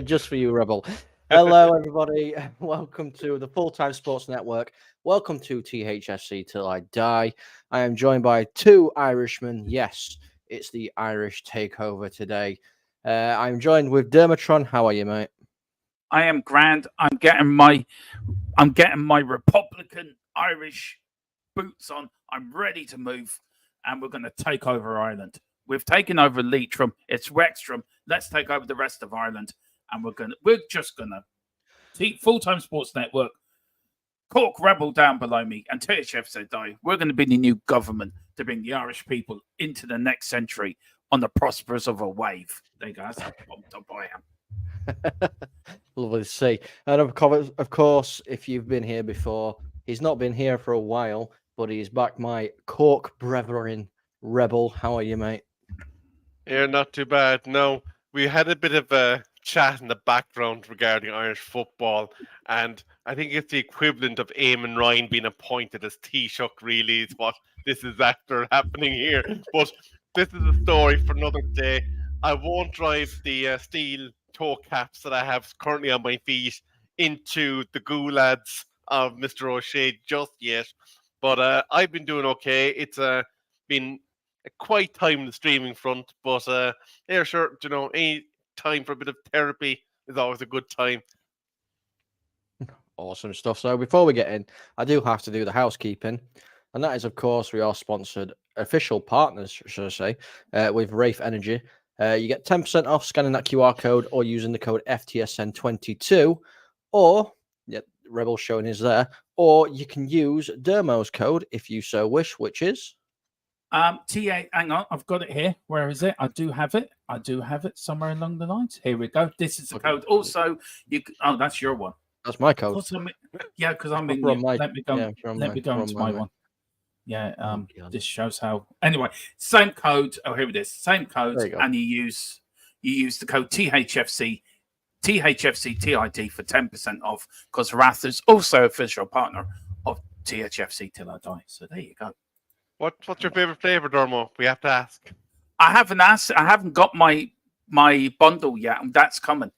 Just for you, Rebel. Hello, everybody. Welcome to the Full-Time Sports Network. Welcome to THSC Till I Die. I am joined by two Irishmen. Yes, it's the Irish takeover today. I'm joined with Dermatron. How are you, mate? I am grand. I'm getting my Republican Irish boots on. I'm ready to move, and we're going to take over Ireland. We've taken over Leitrim. It's Wexham. Let's take over the rest of Ireland, and we're just gonna Full-Time Sports Network. Cork Rebel down below me, and THFC die. We're going to be the new government to bring the Irish people into the next century on the prosperous of a wave. There you go. That's how pumped up I am. Lovely to see. And of course, if you've been here before, he's not been here for a while, but he's back. My Cork brethren, Rebel. How are you, mate? Yeah, not too bad. No, we had a bit of a chat in the background regarding Irish football, and I think it's the equivalent of Eamon Ryan being appointed as Taoiseach, really, is what this is after happening here. But this is a story for another day. I won't drive the steel toe caps that I have currently on my feet into the goulads of Mr. O'Shea just yet. But I've been doing okay. It's been a quiet time in the streaming front, but yeah, sure, any time for a bit of therapy is always a good time. Awesome stuff. So before we get in, I do have to do the housekeeping, and that is, of course, we are sponsored official partners, should I say, with Wraith Energy. You get 10% off scanning that QR code or using the code FTSN22, or Rebel showing is there, or you can use Dermo's code if you so wish, which is TA, hang on, I've got it here. Where is it? I do have it somewhere along the lines. Here we go. This is the code. Also, that's your one. That's my code. Yeah, because I'm in. Let me go. Let me go into my one. Yeah. This shows how. Anyway, same code. Oh, here it is. Same code, and you use the code THFC TID for 10% off. Because Wrath is also official partner of THFC Till I Die. So there you go. What's your favorite flavor, Dermo? We have to ask. I haven't asked. I haven't got my bundle yet, and that's coming.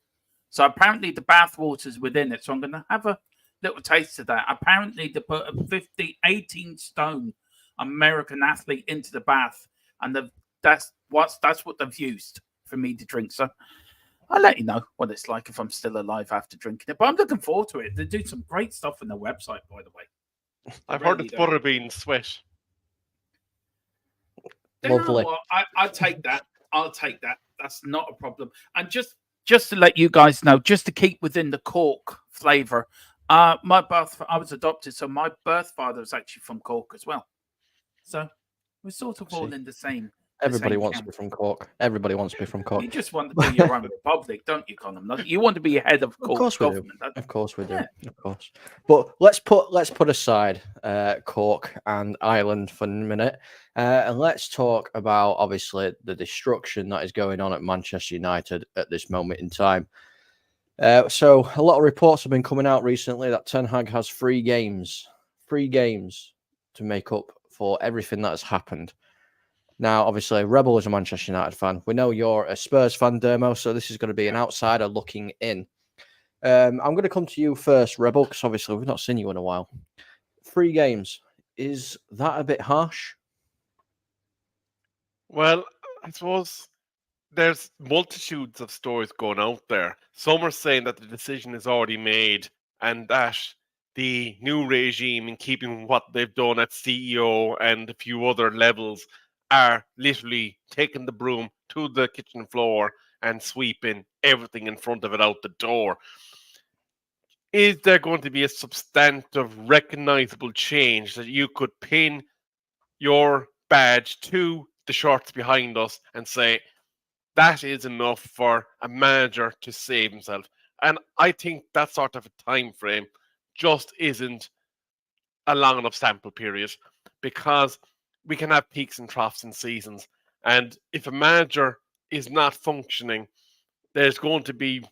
So apparently the bath water's within it. So I'm going to have a little taste of that. Apparently they put a 18 stone American athlete into the bath, and that's what they've used for me to drink. So I'll let you know what it's like if I'm still alive after drinking it. But I'm looking forward to it. They do some great stuff on their website, by the way. I've heard it's butterbean sweat. Lovely. I'll take that. That's not a problem. And just to let you guys know, just to keep within the Cork flavour, I was adopted, so my birth father was actually from Cork as well. So we're sort of all in the same. Everybody wants to be from Cork. Everybody wants to be from Cork. You just want to be your own republic, don't you, Colin? You want to be head of Cork government. Of course we do. Of course. But let's put aside Cork and Ireland for a minute, and let's talk about obviously the destruction that is going on at Manchester United at this moment in time. So a lot of reports have been coming out recently that Ten Hag has 3 games to make up for everything that has happened. Now, obviously, Rebel is a Manchester United fan. We know you're a Spurs fan, Dermo, so this is going to be an outsider looking in. I'm going to come to you first, Rebel, because obviously we've not seen you in a while. 3 games. Is that a bit harsh? Well, I suppose there's multitudes of stories going out there. Some are saying that the decision is already made and that the new regime, in keeping what they've done at CEO and a few other levels, are literally taking the broom to the kitchen floor and sweeping everything in front of it out the door. Is there going to be a substantive, recognizable change that you could pin your badge to the shorts behind us and say, that is enough for a manager to save himself? And I think that sort of a time frame just isn't a long enough sample period, because we can have peaks and troughs in seasons. And if a manager is not functioning, there's going to be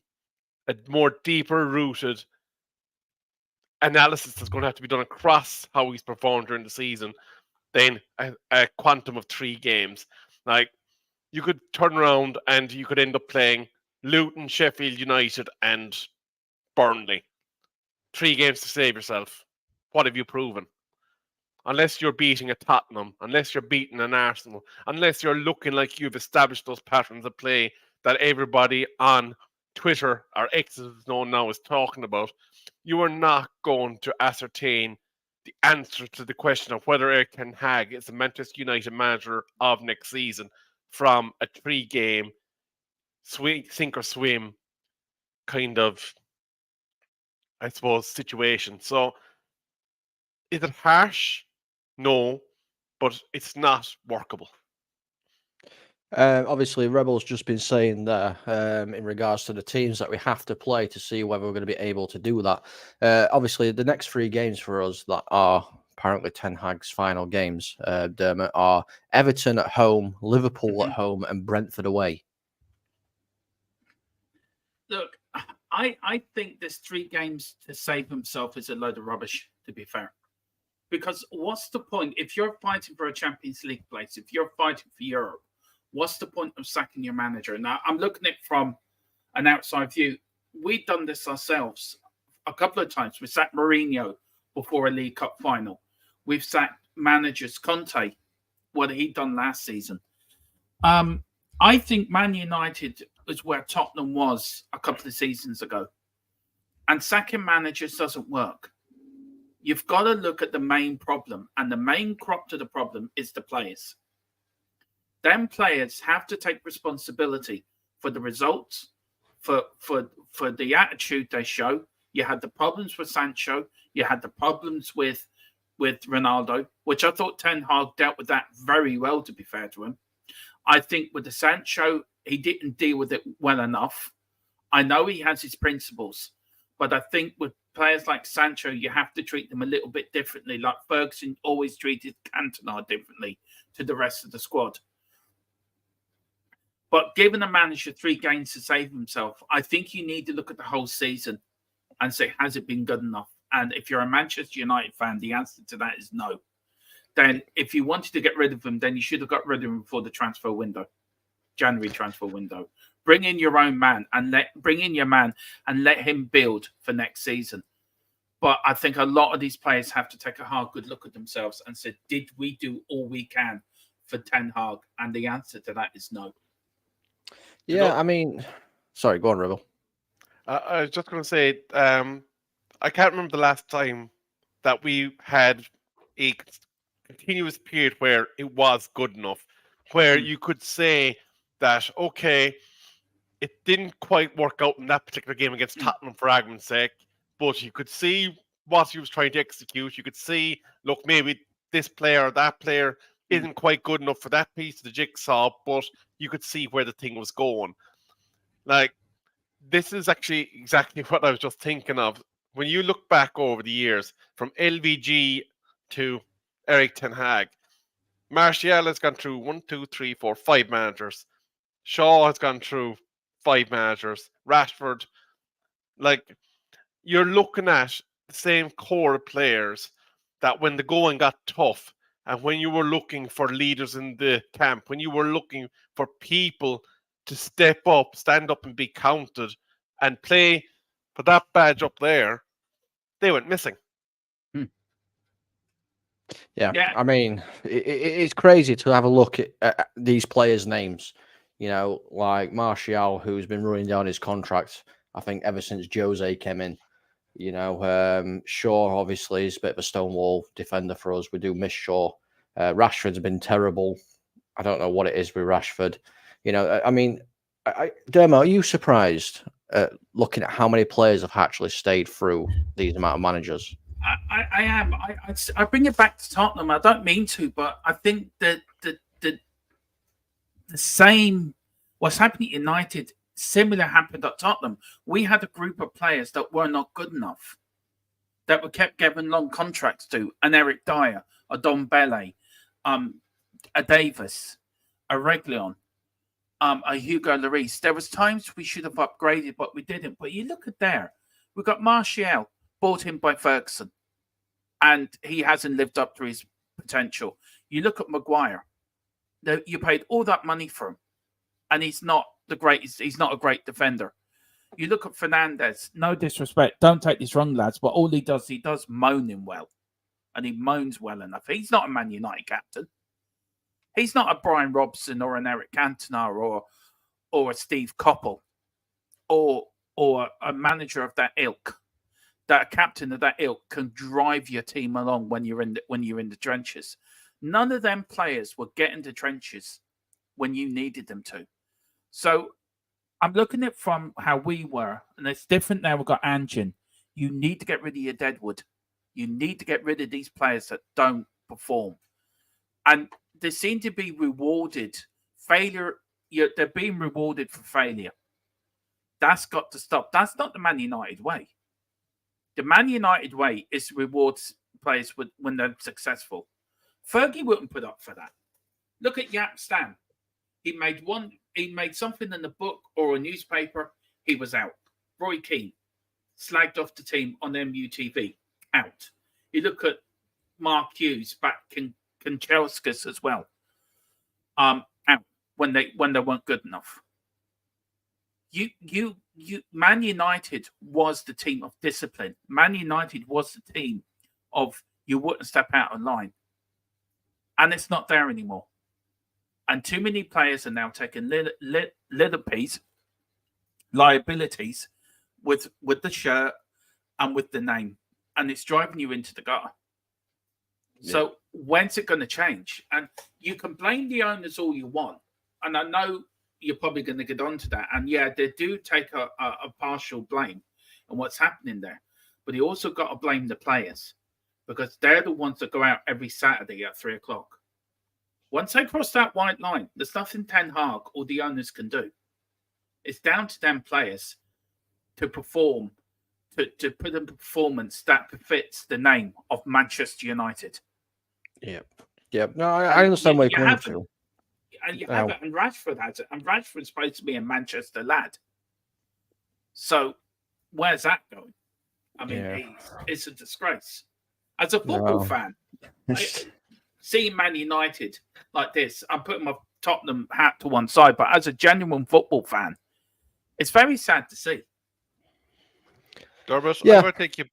a more deeper rooted analysis that's going to have to be done across how he's performed during the season than a quantum of 3 games. Like, you could turn around and you could end up playing Luton, Sheffield United, and Burnley. 3 games to save yourself. What have you proven? Unless you're beating a Tottenham, unless you're beating an Arsenal, unless you're looking like you've established those patterns of play that everybody on Twitter, or X as it's known now, is talking about, you are not going to ascertain the answer to the question of whether Eric Ten Hag is the Manchester United manager of next season from a 3-game sink or swim kind of, I suppose, situation. So, is it harsh? No, but it's not workable. Obviously, Rebel's just been saying there in regards to the teams that we have to play to see whether we're going to be able to do that. Obviously, the next 3 games for us that are apparently Ten Hag's final games, Dermot, are Everton at home, Liverpool at home, and Brentford away. Look, I think this 3 games to save himself is a load of rubbish, to be fair. Because what's the point? If you're fighting for a Champions League place, if you're fighting for Europe, what's the point of sacking your manager? Now, I'm looking at it from an outside view. We've done this ourselves a couple of times. We sacked Mourinho before a League Cup final. We've sacked managers, Conte, what he done last season. I think Man United is where Tottenham was a couple of seasons ago. And sacking managers doesn't work. You've got to look at the main problem. And the main crop to the problem is the players. Them players have to take responsibility for the results, for the attitude they show. You had the problems with Sancho. You had the problems with Ronaldo, which I thought Ten Hag dealt with that very well, to be fair to him. I think with the Sancho, he didn't deal with it well enough. I know he has his principles, but I think with players like Sancho, you have to treat them a little bit differently. Like Ferguson always treated Cantona differently to the rest of the squad. But given a manager 3 games to save himself, I think you need to look at the whole season and say, has it been good enough? And if you're a Manchester United fan, the answer to that is no. Then if you wanted to get rid of him, then you should have got rid of him before the transfer window, January transfer window. Bring in your own man and let him build for next season. But I think a lot of these players have to take a hard good look at themselves and say, did we do all we can for Ten Hag? And the answer to that is no. Yeah, I mean, sorry, go on, Rebel. I was just going to say, I can't remember the last time that we had a continuous period where it was good enough, where you could say that, okay, it didn't quite work out in that particular game against Tottenham for argument's sake, but you could see what he was trying to execute. You could see, look, maybe this player or that player isn't quite good enough for that piece of the jigsaw, but you could see where the thing was going. Like, this is actually exactly what I was just thinking of. When you look back over the years, from LVG to Eric Ten Hag, Martial has gone through 5 managers. Shaw has gone through 5 managers. Rashford, like, you're looking at the same core of players that when the going got tough, and when you were looking for leaders in the camp, when you were looking for people to step up, stand up and be counted and play for that badge up there, they went missing. Yeah. I mean, it's crazy to have a look at these players' names. You know, like Martial, who's been running down his contract, I think, ever since Jose came in. You know, Shaw obviously is a bit of a stonewall defender for us. We do miss Shaw. Rashford's been terrible. I don't know what it is with Rashford. You know, I mean, Dermo, are you surprised looking at how many players have actually stayed through these amount of managers? I am. I bring it back to Tottenham. I don't mean to, but I think that the same what's happening at United, similar happened at Tottenham. We had a group of players that were not good enough, that were kept given long contracts to, an Eric Dyer, a Don Bele, a Davis, a Reguilon, a Hugo Lloris. There was times we should have upgraded, but we didn't. But you look at there, we've got Martial, bought in by Ferguson, and he hasn't lived up to his potential. You look at Maguire, you paid all that money for him, and he's not the greatest. He's not a great defender. You look at Fernandez. No disrespect. Don't take this wrong, lads. But all he does moaning well, and he moans well enough. He's not a Man United captain. He's not a Brian Robson or an Eric Cantona or a Steve Coppell or a manager of that ilk. That a captain of that ilk can drive your team along when you're in the trenches. None of them players were getting the trenches when you needed them to. So I'm looking at it from how we were, and it's different now. We've got Anjan. You need to get rid of your deadwood. You need to get rid of these players that don't perform. And they seem to be rewarded. Failure, they're being rewarded for failure. That's got to stop. That's not the Man United way. The Man United way is to reward players when they're successful. Fergie wouldn't put up for that. Look at Yap Stam. He made something in the book or a newspaper, he was out. Roy Keane slagged off the team on MUTV, out. You look at Mark Hughes back in Kanchelskis as well, out when they weren't good enough. Man United was the team of discipline. Man United was the team of you wouldn't step out of line. And it's not there anymore. And too many players are now taking liabilities with the shirt and with the name. And it's driving you into the gutter. Yeah. So when's it going to change? And you can blame the owners all you want. And I know you're probably going to get onto that. And yeah, they do take a partial blame on what's happening there. But you also got to blame the players because they're the ones that go out every Saturday at 3:00. Once they cross that white line, there's nothing Ten Hag or the owners can do. It's down to them players to perform, to put in performance that befits the name of Manchester United. Yep. No, I understand where you're coming from. And you have it, and Rashford has it. And Rashford's supposed to be a Manchester lad. So where's that going? I mean, it's a disgrace. As a football fan, seeing Man United like this, I'm putting my Tottenham hat to one side, but as a genuine football fan, it's very sad to see. Dermot, can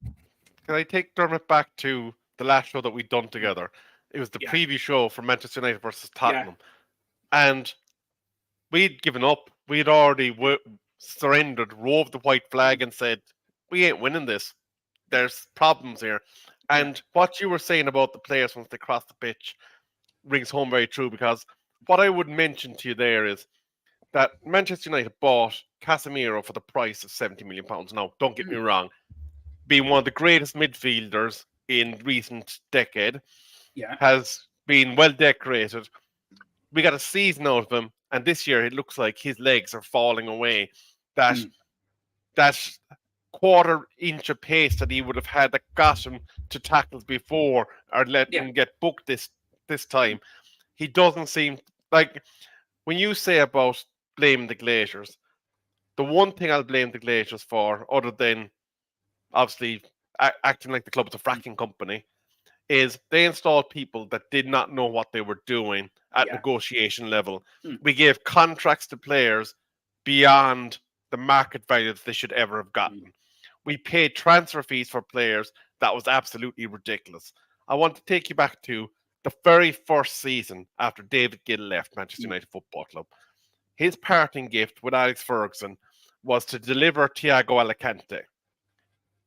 I take Dermot back to the last show that we'd done together? It was the preview show for Manchester United versus Tottenham. And we'd given up. We'd already surrendered, waved the white flag and said, we ain't winning this. There's problems here. And what you were saying about the players once they cross the pitch rings home very true, because what I would mention to you there is that Manchester United bought Casemiro for the price of £70 million. Now, don't get me wrong, being one of the greatest midfielders in recent decade, has been well decorated. We got a season out of him, and this year it looks like his legs are falling away. That quarter inch of pace that he would have had that got him to tackles before or let him get booked this time. He doesn't seem like, when you say about blaming the Glazers, the one thing I'll blame the Glazers for, other than obviously acting like the club is a fracking company, is they installed people that did not know what they were doing at negotiation level. We gave contracts to players beyond the market value that they should ever have gotten. We paid transfer fees for players that was absolutely ridiculous. I want to take you back to the very first season after David Gill left Manchester United Football Club. His parting gift with Alex Ferguson was to deliver Thiago Alicante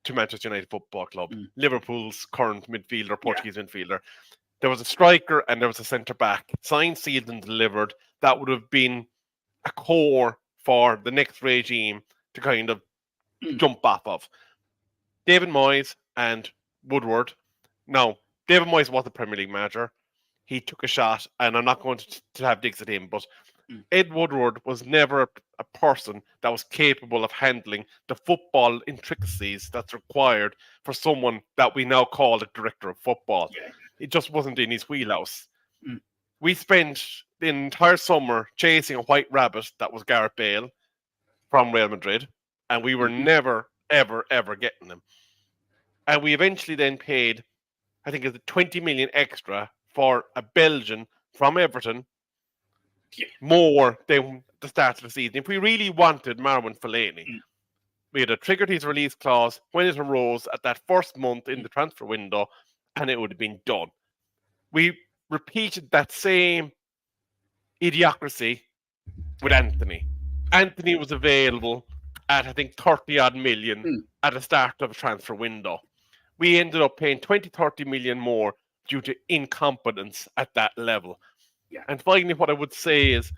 to Manchester United Football Club, Liverpool's current midfielder, Portuguese midfielder. There was a striker and there was a centre-back. Signed, sealed and delivered. That would have been a core for the next regime to kind of jump off of. David Moyes and Woodward. Now, David Moyes was the Premier League manager. He took a shot, and I'm not going to have digs at him, but Ed Woodward was never a person that was capable of handling the football intricacies that's required for someone that we now call a director of football. It just wasn't in his wheelhouse. We spent the entire summer chasing a white rabbit that was Gareth Bale from Real Madrid, and we were never, ever, ever getting them. And we eventually then paid, I think it's 20 million extra for a Belgian from Everton, more than the start of the season, if we really wanted Marwan Fellaini, we had triggered his release clause when it arose at that first month in the transfer window, and it would have been done. We repeated that same idiocracy with Anthony. Anthony was available at, I think, 30 odd million at the start of a transfer window. We ended up paying 20-30 million more due to incompetence at that level. Yeah. And finally, what I would say is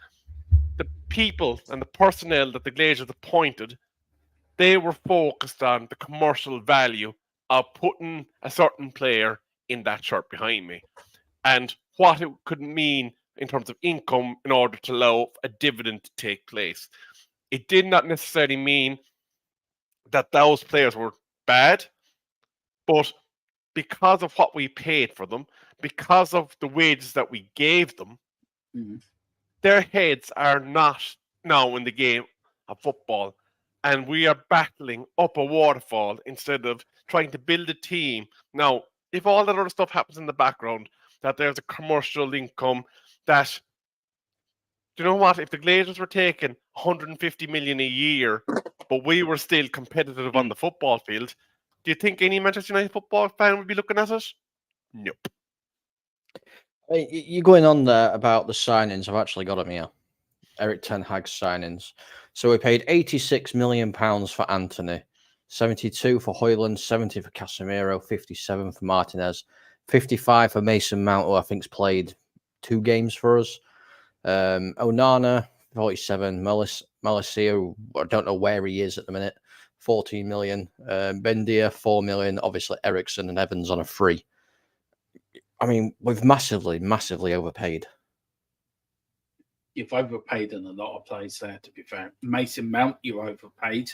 the people and the personnel that the Glazers appointed, they were focused on the commercial value of putting a certain player in that shirt behind me and what it could mean in terms of income in order to allow a dividend to take place. It did not necessarily mean that those players were bad, but because of what we paid for them, because of the wages that we gave them, their heads are not now in the game of football. And we are battling up a waterfall instead of trying to build a team. Now, if all that other stuff happens in the background, that there's a commercial income, that, do you know what? If the Glazers were taking 150 million a year, but we were still competitive on the football field, do you think any Manchester United football fan would be looking at it? Nope. Hey, you're going on there about the signings. I've actually got them here. Eric Ten Hag's signings. So we paid £86 million for Anthony, 72 for Højlund, 70 for Casemiro, 57 for Martinez, 55 for Mason Mount, who I think's played 2 games for us. Onana, 47, Malacia, I don't know where he is at the minute, 14 million. Bendia, 4 million. Obviously, Ericsson and Evans on a free. I mean, we've massively overpaid. You've overpaid in a lot of players there, to be fair. Mason Mount, you overpaid.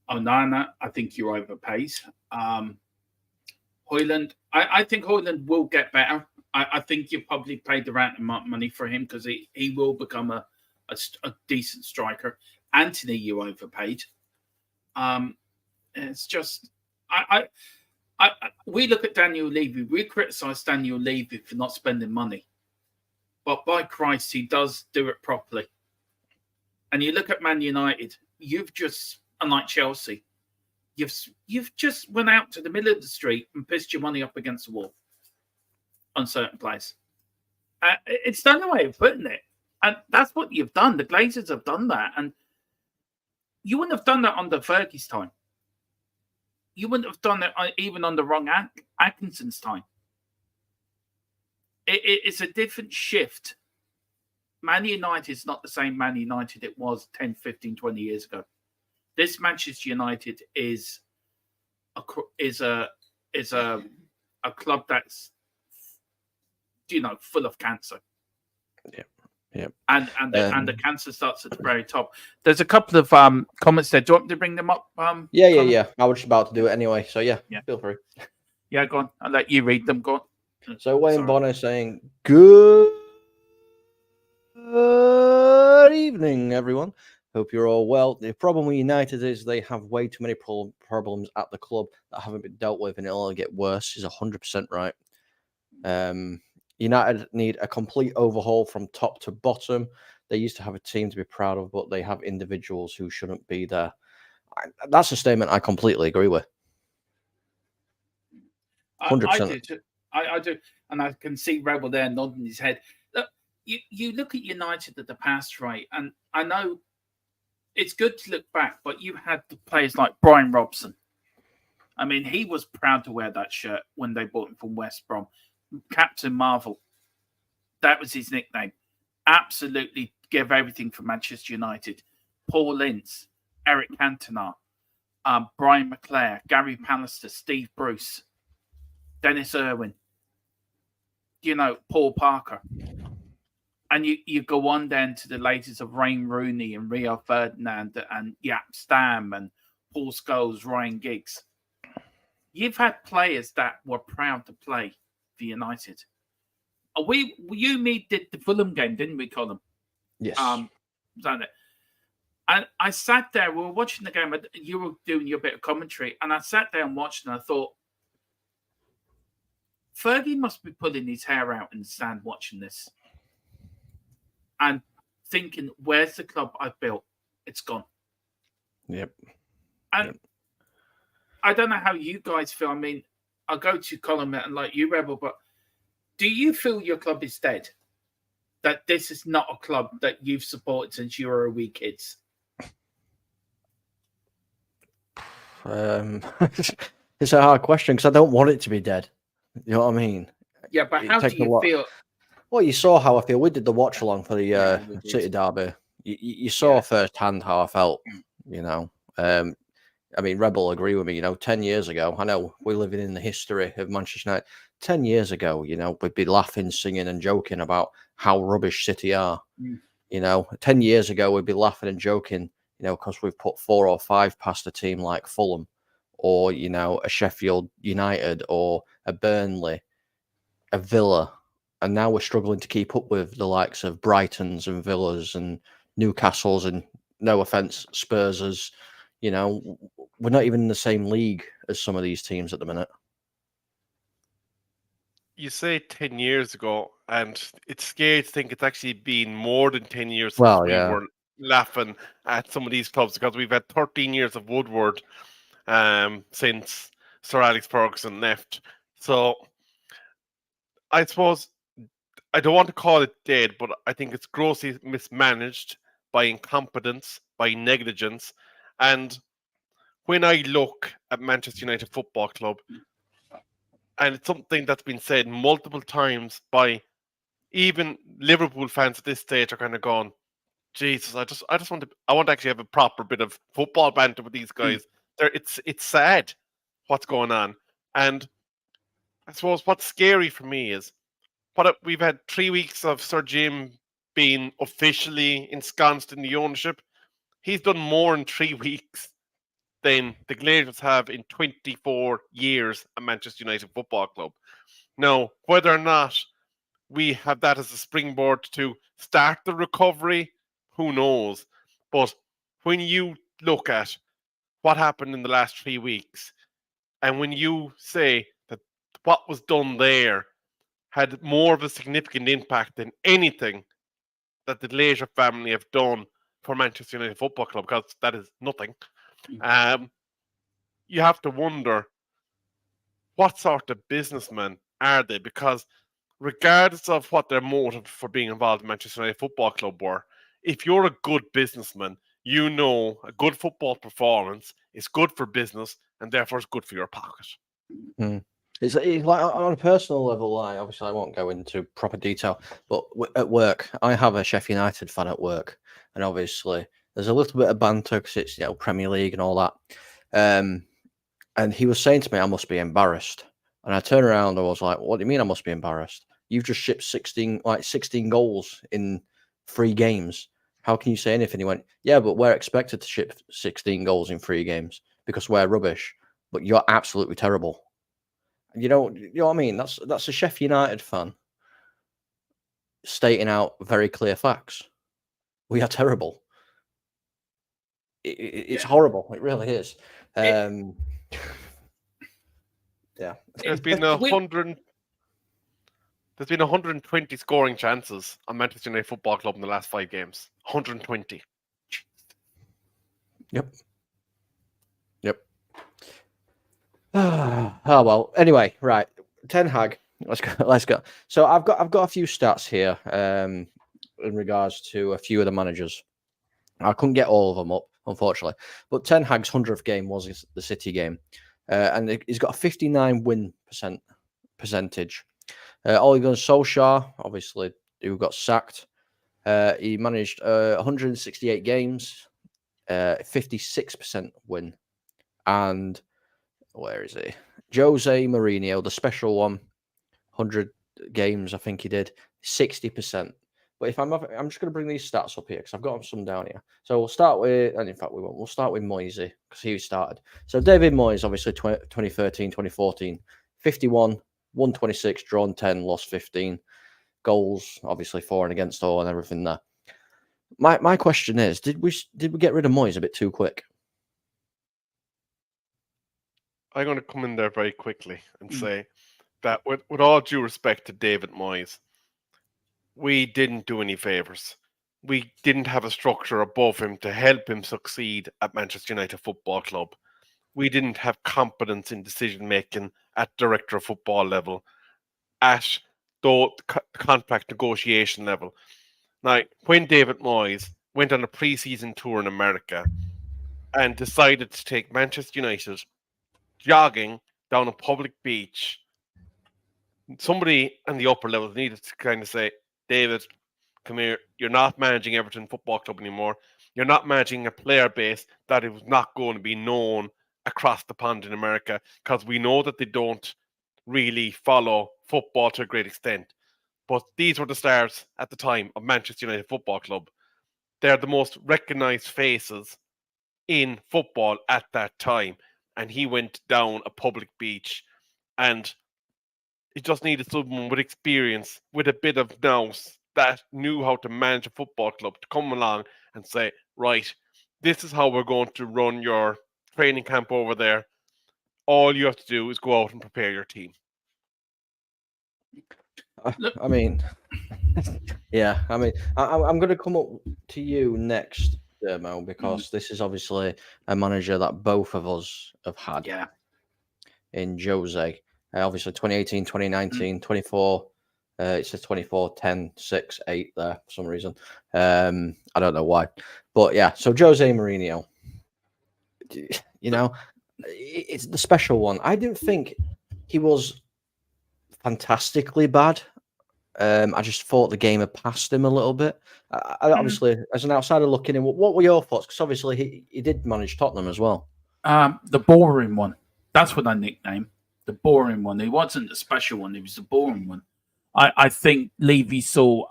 Onana, I think you overpaid. Højlund, I think Højlund will get better. I think you probably paid the right amount of money for him because he will become a decent striker. Anthony, you overpaid. It's just, we look at Daniel Levy. We criticise Daniel Levy for not spending money. But by Christ, he does do it properly. And you look at Man United, you've just, unlike Chelsea, you've just went out to the middle of the street and pissed your money up against the wall on certain places. It's the only way of putting it. And that's what you've done. The Glazers have done that. And you wouldn't have done that under Fergie's time. You wouldn't have done it even under Ron Atkinson's time. It's a different shift. Man United is not the same Man United it was 10, 15, 20 years ago. This Manchester United is a club that's, full of cancer. Yeah. And the cancer starts at the very top. There's a couple of comments there. Do you want me to bring them up? Yeah. I was just about to do it anyway. So yeah. Feel free. Yeah, go on. I'll let you read them. Go on. So Wayne Bonner saying, good evening, everyone. Hope you're all well. The problem with United is they have way too many problems at the club that haven't been dealt with, and it'll only get worse. Is 100% right. United need a complete overhaul from top to bottom. They used to have a team to be proud of, but they have individuals who shouldn't be there. That's a statement I completely agree with. 100%. I do, and I can see Rebel there nodding his head. Look, you look at United at the past, right? And I know it's good to look back, but you had the players like Brian Robson. I mean, he was proud to wear that shirt when they bought him from West Brom. Captain Marvel, that was his nickname. Absolutely gave everything for Manchester United. Paul Ince, Eric Cantona, Brian McClare, Gary Pallister, Steve Bruce, Dennis Irwin, Paul Parker. And you go on then to the latest of Wayne Rooney and Rio Ferdinand and Jaap Stam and Paul Scholes, Ryan Giggs. You've had players that were proud to play for United. You did the Fulham game, didn't we, Colin? Yes. And I sat there, we were watching the game, you were doing your bit of commentary, and I sat there and watched, and I thought, Fergie must be pulling his hair out in the stand watching this. And thinking, where's the club I've built? It's gone. Yep. And I don't know how you guys feel. I mean, I'll go to Colin and like you, Rebel, but do you feel your club is dead? That this is not a club that you've supported since you were a wee kids? It's a hard question because I don't want it to be dead. You know what I mean? Yeah, but how do you feel? Well, you saw how I feel. We did the watch along for the we did. City Derby. You saw firsthand how I felt. You know, I mean, Rebel agree with me. You know, 10 years ago, I know we're living in the history of Manchester United. 10 years ago, you know, we'd be laughing, singing, and joking about how rubbish City are. You know, 10 years ago, we'd be laughing and joking, you know, because we've put 4 or 5 past a team like Fulham, or you know, a Sheffield United, or a Burnley, a Villa, and now we're struggling to keep up with the likes of Brightons and Villas and Newcastles, and no offense, Spursers. You know, we're not even in the same league as some of these teams at the minute. You say 10 years ago, and it's scary to think it's actually been more than 10 years since Well, we yeah. were laughing at some of these clubs, because we've had 13 years of Woodward since Sir Alex Ferguson left. So I suppose I don't want to call it dead, but I think it's grossly mismanaged by incompetence, by negligence. And when I look at Manchester United Football Club, and it's something that's been said multiple times by even Liverpool fans at this stage, are kind of going, Jesus, I just want to actually have a proper bit of football banter with these guys. It's sad what's going on. And I suppose what's scary for me is we've had 3 weeks of Sir Jim being officially ensconced in the ownership. He's done more in 3 weeks than the Glazers have in 24 years at Manchester United Football Club. Now, whether or not we have that as a springboard to start the recovery, who knows? But when you look at what happened in the last 3 weeks, and when you say that what was done there had more of a significant impact than anything that the Glazer family have done for Manchester United Football Club, because that is nothing, you have to wonder, what sort of businessmen are they? Because regardless of what their motive for being involved in Manchester United Football Club were, if you're a good businessman, you know a good football performance is good for business, and therefore it's good for your pocket. It's like on a personal level. Obviously I won't go into proper detail, but at work, I have a Sheffield United fan at work, and obviously there's a little bit of banter because it's, you know, Premier League and all that. And he was saying to me, I must be embarrassed. And I turned around and I was like, what do you mean I must be embarrassed? You've just shipped 16 goals in 3 games. How can you say anything? He went, yeah, but we're expected to ship 16 goals in 3 games because we're rubbish, but you're absolutely terrible. You know what I mean? That's a Sheffield United fan stating out very clear facts. We are terrible. It's horrible. It really is. Yeah. There's been 120 scoring chances on Manchester United Football Club in the last 5 games. 120. Yep. Oh well. Anyway, right. Ten Hag. Let's go. So I've got a few stats here in regards to a few of the managers. I couldn't get all of them up, unfortunately. But Ten Hag's 100th game was the City game, and he's got a 59 win percentage. Ole Gunnar Solskjaer, obviously, who got sacked. He managed 168 games, 56% win, and where is he? Jose Mourinho, the special one, 100 games, I think he did, 60%. But if I'm just going to bring these stats up here because I've got some down here. So we'll start with, and in fact we won't. We'll start with Moisey because he started. So David Moyes, obviously 2013, 2014, 51, 126, drawn 10, lost 15. Goals, obviously for and against all and everything there. My question is, did we get rid of Moyes a bit too quick? I'm going to come in there very quickly and say that with all due respect to David Moyes, we didn't do any favours. we didn't have a structure above him to help him succeed at Manchester United Football Club. We didn't have competence in decision making at director of football level, at the contract negotiation level. Now, when David Moyes went on a pre-season tour in America and decided to take Manchester United jogging down a public beach, somebody on the upper levels needed to kind of say, David, come here, you're not managing Everton Football Club anymore. You're not managing a player base that is not going to be known across the pond in America, because we know that they don't really follow football to a great extent. But these were the stars at the time of Manchester United Football Club. They're the most recognised faces in football at that time. And he went down a public beach, and he just needed someone with experience, with a bit of nous, that knew how to manage a football club, to come along and say, right, this is how we're going to run your training camp over there. All you have to do is go out and prepare your team. I mean, yeah. I mean, I'm going to come up to you next, Dermo, because this is obviously a manager that both of us have had. Yeah. In Jose, obviously 2018, 2019, 24. It says 24, 10, 6, 8 there for some reason. I don't know why, but yeah. So Jose Mourinho, you know, it's the special one. I didn't think he was fantastically bad. I just thought the game had passed him a little bit. Obviously, as an outsider looking in, what were your thoughts? Because obviously he did manage Tottenham as well. The boring one. That's what I nicknamed. The boring one. He wasn't the special one. He was the boring one. I think Levy saw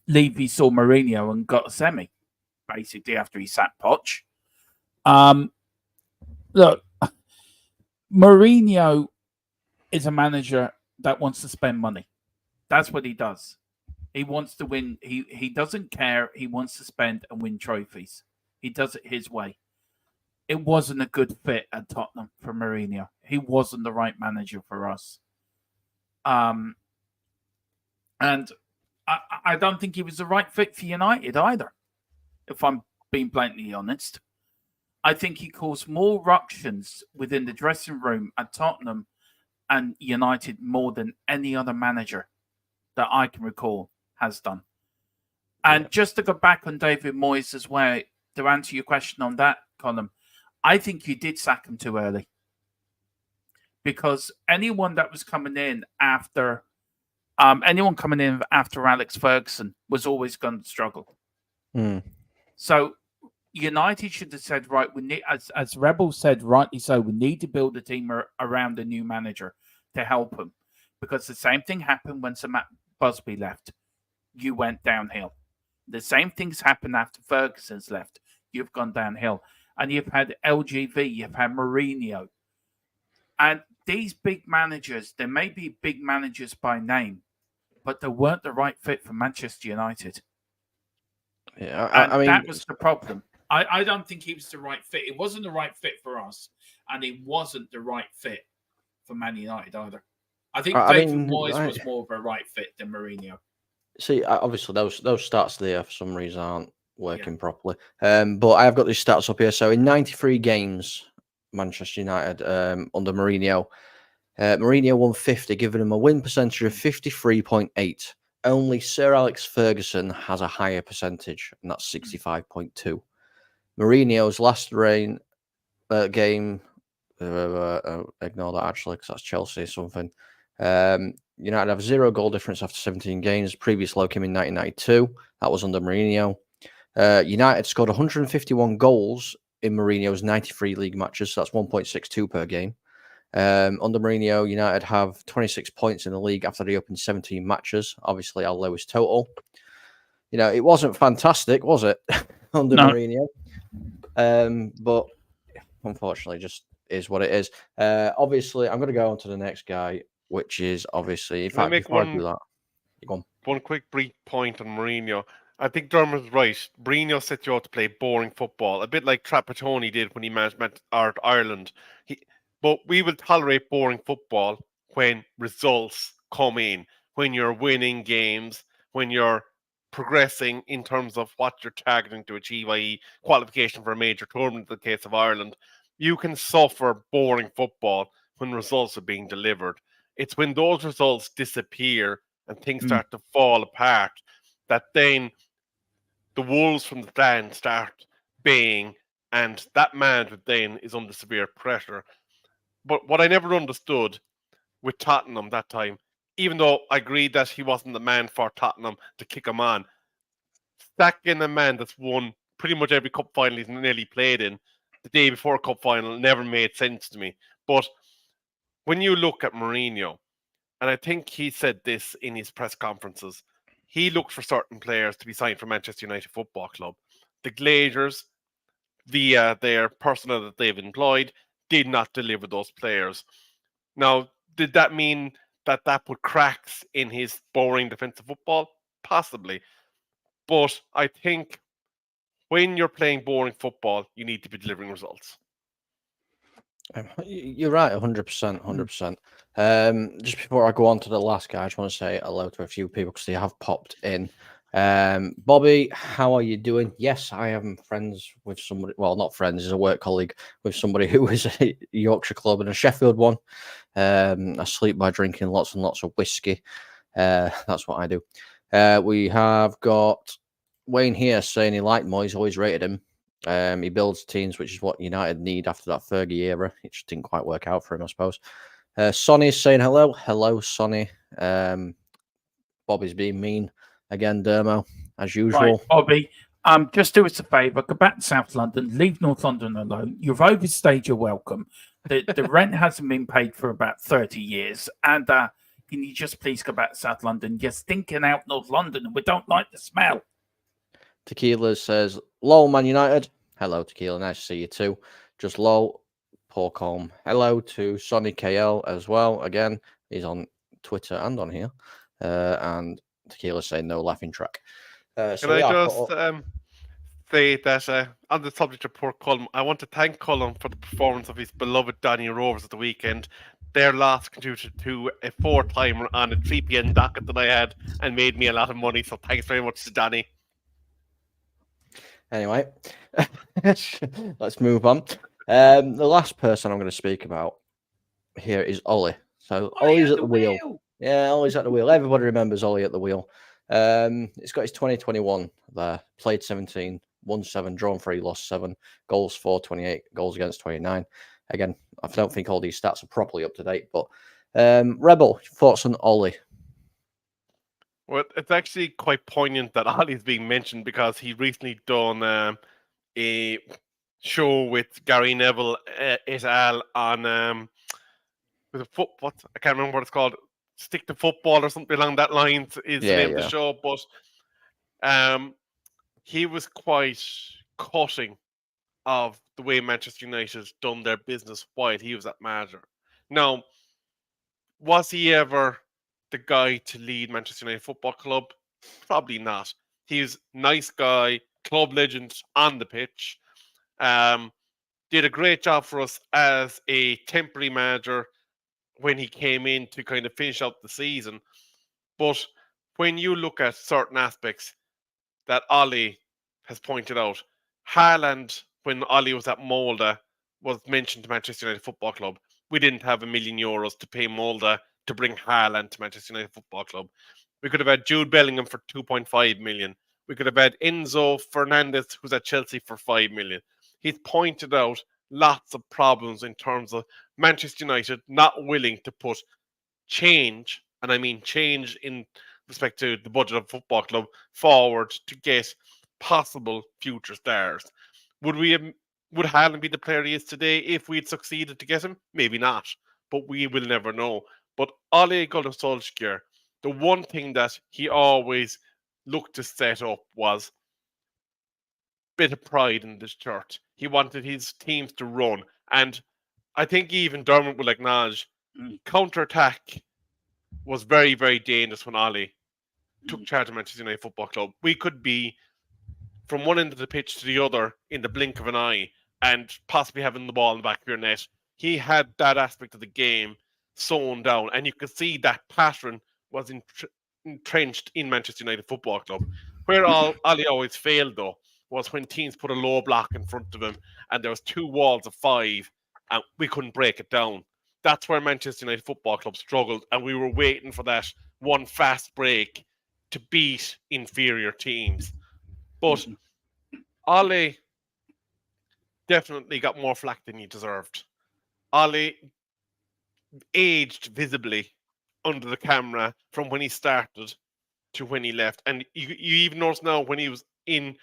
Mourinho and got a semi, basically, after he sat Poch. Look, Mourinho is a manager that wants to spend money. That's what he does. He wants to win. He doesn't care. He wants to spend and win trophies. He does it his way. It wasn't a good fit at Tottenham for Mourinho. He wasn't the right manager for us. And I don't think he was the right fit for United either, if I'm being blatantly honest. I think he caused more ructions within the dressing room at Tottenham and United more than any other manager that I can recall has done. And just to go back on David Moyes as well, to answer your question on that, Colin, I think you did sack him too early. Because anyone that was coming in after Alex Ferguson was always going to struggle. So United should have said, right, we need, as Rebel said, rightly so, we need to build a team around a new manager to help him. Because the same thing happened when Sir Matt Busby left. You went downhill. The same things happened after Ferguson's left. You've gone downhill. And you've had LGV, you've had Mourinho. And these big managers, they may be big managers by name, but they weren't the right fit for Manchester United. Yeah, I mean, that was the problem. I don't think he was the right fit. It wasn't the right fit for us, and it wasn't the right fit for Man United either. I think David Moyes was more of a right fit than Mourinho. See, obviously those stats there for some reason aren't working properly. But I have got these stats up here. So in 93 games, Manchester United under Mourinho, Mourinho won 50, giving him a win percentage of 53.8. Only Sir Alex Ferguson has a higher percentage, and that's 65.2. Mourinho's last game, ignore that actually, because that's Chelsea or something. United have 0 goal difference after 17 games. Previous low came in 1992. That was under Mourinho. United scored 151 goals in Mourinho's 93 league matches. So that's 1.62 per game. Under Mourinho, United have 26 points in the league after they opened 17 matches. Obviously, our lowest total. It wasn't fantastic, was it? Under Mourinho. But unfortunately, just is what it is. Obviously, I'm going to go on to the next guy, which is obviously, in fact, before I do that, go on. One quick brief point on Mourinho. I think Dermot's right. Mourinho set you out to play boring football, a bit like Trapattoni did when he managed Ireland. But we will tolerate boring football when results come in, when you're winning games, when you're progressing in terms of what you're targeting to achieve, i.e. qualification for a major tournament in the case of Ireland, you can suffer boring football when results are being delivered. It's when those results disappear and things start to fall apart that then the wolves from the stand start baying, and that management then is under severe pressure. But what I never understood with Tottenham that time, even though I agreed that he wasn't the man for Tottenham to kick him on, stacking a man that's won pretty much every cup final he's nearly played in the day before a cup final never made sense to me. But when you look at Mourinho, and I think he said this in his press conferences, he looked for certain players to be signed for Manchester United Football Club. The Glazers, via their personnel that they've employed, did not deliver those players. Now, did that mean that put cracks in his boring defensive football? Possibly. But I think when you're playing boring football, you need to be delivering results. You're right, 100%, 100%. Just before I go on to the last guy, I just want to say hello to a few people because they have popped in. Bobby, how are you doing? Yes, I am friends with somebody. Well, not friends, he's a work colleague with somebody who is a Yorkshire club and a Sheffield one. I sleep by drinking lots and lots of whiskey. That's what I do. We have got Wayne here saying he liked Moyes, always rated him. He builds teams, which is what United need after that Fergie era. It just didn't quite work out for him, I suppose. Sonny is saying hello. Hello, Sonny. Bobby's being mean again, Dermo, as usual. Right, Bobby, just do us a favour. Go back to South London. Leave North London alone. You've overstayed your welcome. The rent hasn't been paid for about 30 years. And can you just please go back to South London? You're stinking out North London and we don't like the smell. Tequila says, lol, Man United. Hello, Tequila. Nice to see you too. Just lol, Porcom. Hello to Sonny KL as well. Again, he's on Twitter and on here. And Tequila saying no laughing track. Can I just say that on the subject of poor Cullum, I want to thank Cullum for the performance of his beloved Donny Rovers at the weekend. Their loss contributed to a 4-timer on a 3 p.m. docket that I had and made me a lot of money. So thanks very much to Donny. Anyway, let's move on. The last person I'm going to speak about here is Ollie. So Ollie's at the wheel. Yeah, Ollie's at the wheel. Everybody remembers Ollie at the wheel. It's got his 2021 there. Played 17, won 7, drawn 3, lost 7, goals for 28, goals against 29. Again, I don't think all these stats are properly up to date, but Rebel, thoughts on Ollie? Well, it's actually quite poignant that Ollie's being mentioned because he recently done a show with Gary Neville et al. On with a foot. What I can't remember what it's called. Stick to Football or something along that line is the name of the show. But he was quite cutting of the way Manchester United done their business while he was at manager. Now, was he ever the guy to lead Manchester United Football Club? Probably not. He's a nice guy, club legend on the pitch. Did a great job for us as a temporary manager when he came in to kind of finish out the season. But when you look at certain aspects that Ollie has pointed out, Haaland, when Ollie was at Molde, was mentioned to Manchester United Football Club. We didn't have €1 million to pay Molde to bring Haaland to Manchester United Football Club. We could have had Jude Bellingham for 2.5 million. We could have had Enzo Fernandez, who's at Chelsea, for 5 million. He's pointed out lots of problems in terms of Manchester United not willing to put change, and I mean change in respect to the budget of a football club, forward to get possible future stars. Would Haaland be the player he is today if we'd succeeded to get him? Maybe not, but we will never know. But Ole Gunnar Solskjaer, the one thing that he always looked to set up was a bit of pride in this shirt. He wanted his teams to run. And I think even Dermot will acknowledge counter-attack was very, very dangerous when Ole took charge of Manchester United Football Club. We could be from one end of the pitch to the other in the blink of an eye and possibly having the ball in the back of your net. He had that aspect of the game sewn down, and you could see that pattern was entrenched in Manchester United Football Club. Where Ali always failed, though, was when teams put a low block in front of him and there was 2 walls of 5 and we couldn't break it down. That's where Manchester United Football Club struggled, and we were waiting for that one fast break to beat inferior teams. But Ali definitely got more flack than he deserved. Ali aged visibly under the camera from when he started to when he left. And you even notice now when he was in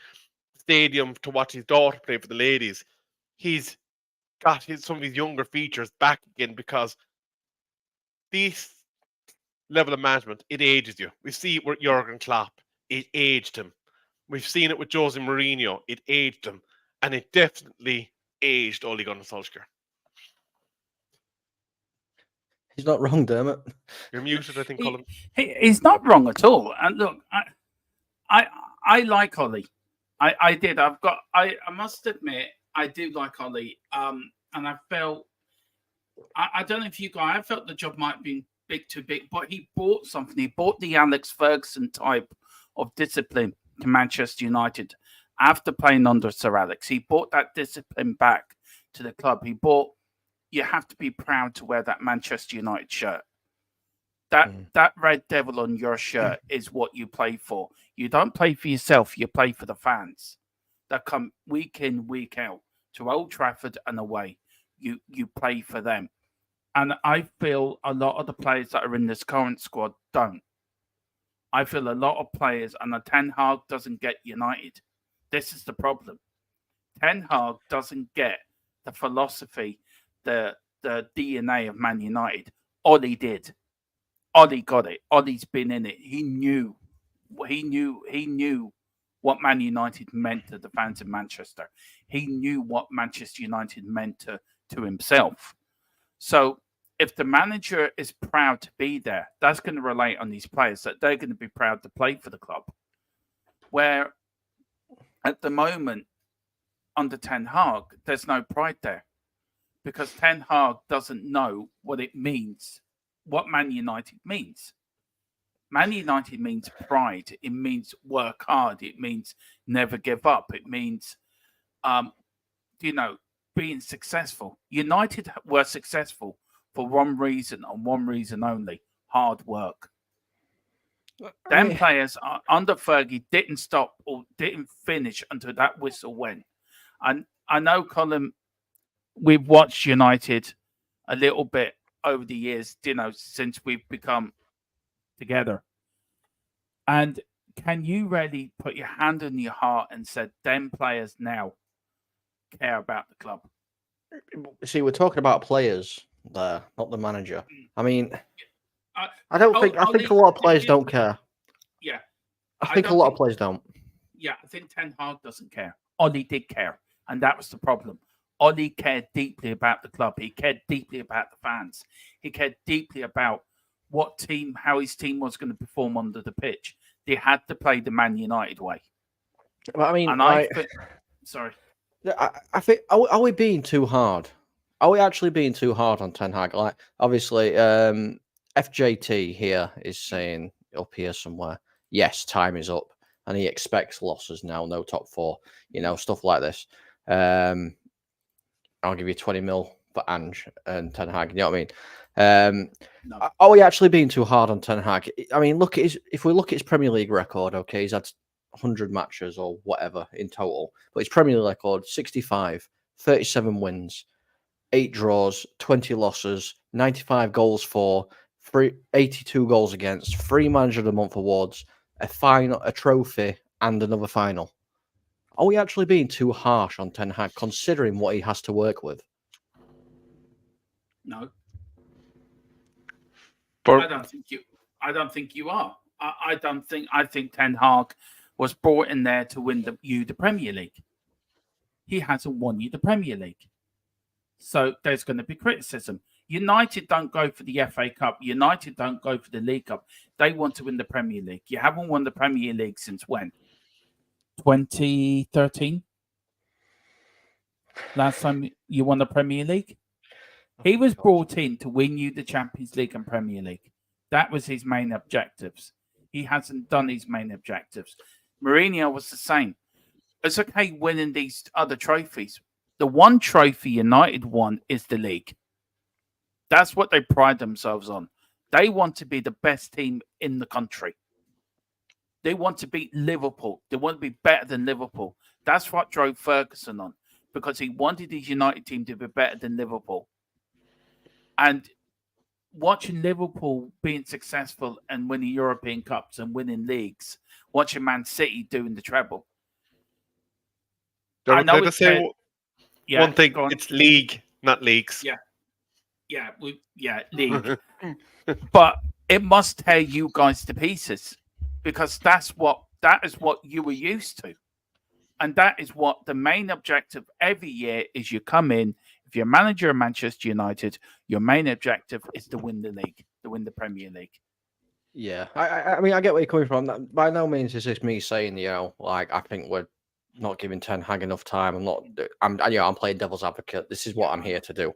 stadium to watch his daughter play for the ladies, he's got some of his younger features back again, because this level of management, it ages you. We see it with Jurgen Klopp, it aged him. We've seen it with Jose Mourinho, it aged him. And it definitely aged Ole Gunnar Solskjaer. He's not wrong, Dermot. You're muted, I think, Colin. He's not wrong at all. And look, I like Ollie. I did. I must admit, I do like Ollie. And I felt, I don't know if you guys, I felt the job might have been too big, but he brought something. He brought the Alex Ferguson type of discipline to Manchester United after playing under Sir Alex. He brought that discipline back to the club. He brought, you have to be proud to wear that Manchester United shirt. That red devil on your shirt is what you play for. You don't play for yourself, you play for the fans that come week in, week out to Old Trafford and away. You play for them. And I feel a lot of the players that are in this current squad don't. I feel a lot of players, and Ten Hag doesn't get United. This is the problem. Ten Hag doesn't get the philosophy, the DNA of Man United. Ollie did. Ollie got it. Ollie's been in it. He knew what Man United meant to the fans in Manchester. He knew what Manchester United meant to himself. So if the manager is proud to be there, that's going to relate on these players, that they're going to be proud to play for the club. Where at the moment, under Ten Hag, there's no pride there, because Ten Hag doesn't know what it means, what Man United means. Man United means pride. It means work hard. It means never give up. It means, being successful. United were successful for one reason and one reason only: hard work. Them players under Fergie didn't stop or didn't finish until that whistle went. And I know, Colin, we've watched United a little bit over the years, since we've become together. And can you really put your hand on your heart and say, them players now care about the club? See, we're talking about players there, not the manager. I mean, I think a lot of players don't care. Yeah. I think a lot of players don't. Yeah, I think Ten Hag doesn't care. Ollie did care, and that was the problem. Ollie cared deeply about the club. He cared deeply about the fans. He cared deeply about how his team was going to perform under the pitch. They had to play the Man United way. I mean, sorry. I think, are we being too hard? Are we actually being too hard on Ten Hag? Like, obviously, FJT here is saying up here somewhere, yes, time is up, and he expects losses now, no top 4, stuff like this. I'll give you 20 mil for Ange and Ten Hag. You know what I mean? No. Are we actually being too hard on Ten Hag? I mean, if we look at his Premier League record, okay, he's had 100 matches or whatever in total, but his Premier League record: 65, 37 wins, 8 draws, 20 losses, 95 goals for, 82 goals against, 3 Manager of the Month awards, a final, a trophy, and another final. Are we actually being too harsh on Ten Hag, considering what he has to work with? No. I don't think you are. I think Ten Hag was brought in there to win the Premier League. He hasn't won you the Premier League. So there's going to be criticism. United don't go for the FA Cup. United don't go for the League Cup. They want to win the Premier League. You haven't won the Premier League since when? 2013? Last time you won the Premier League? He was brought in to win you the Champions League and Premier League. That was his main objectives. He hasn't done his main objectives. Mourinho was the same. It's okay winning these other trophies. The one trophy United won is the league. That's what they pride themselves on. They want to be the best team in the country. They want to beat Liverpool. They want to be better than Liverpool. That's what drove Ferguson on, because he wanted his United team to be better than Liverpool. And watching Liverpool being successful and winning European Cups and winning leagues, watching Man City doing the treble. I know it's one thing. It's league, not leagues. League. But it must tear you guys to pieces, because that is what you were used to. And that is what the main objective every year is. You come in, if you're a manager of Manchester United, your main objective is to win the league, to win the Premier League. Yeah, I mean, I get where you're coming from. By no means is this me saying, like, I think we're not giving Ten Hag enough time. I'm playing devil's advocate. This is what I'm here to do.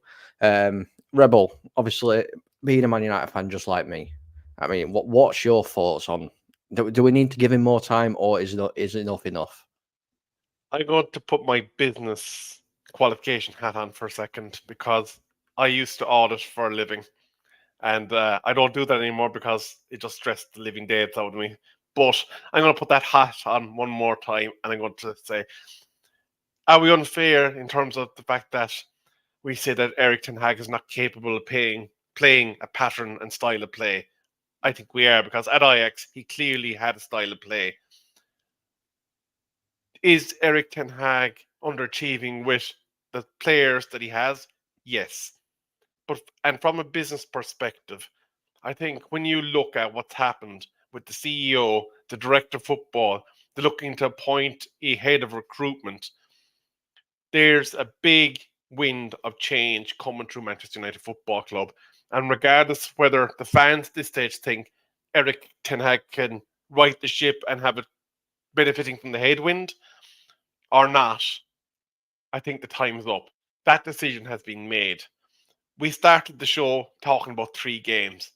Rebel, obviously, being a Man United fan just like me. I mean, what's your thoughts on? Do we need to give him more time, or is enough enough? I'm going to put my business qualification hat on for a second, because I used to audit for a living, and I don't do that anymore because it just stressed the living daylights out of me. But I'm going to put that hat on one more time, and I'm going to say, are we unfair in terms of the fact that we say that Erik ten Hag is not capable of playing a pattern and style of play? I think we are, because at Ajax, he clearly had a style of play. Is Erik ten Hag underachieving with the players that he has? Yes. And from a business perspective, I think when you look at what's happened with the CEO, the director of football, they're looking to appoint a head of recruitment, there's a big wind of change coming through Manchester United Football Club. And regardless whether the fans at this stage think Erik ten Hag can right the ship and have it benefiting from the headwind or not, I think the time's up. That decision has been made. We started the show talking about 3 games.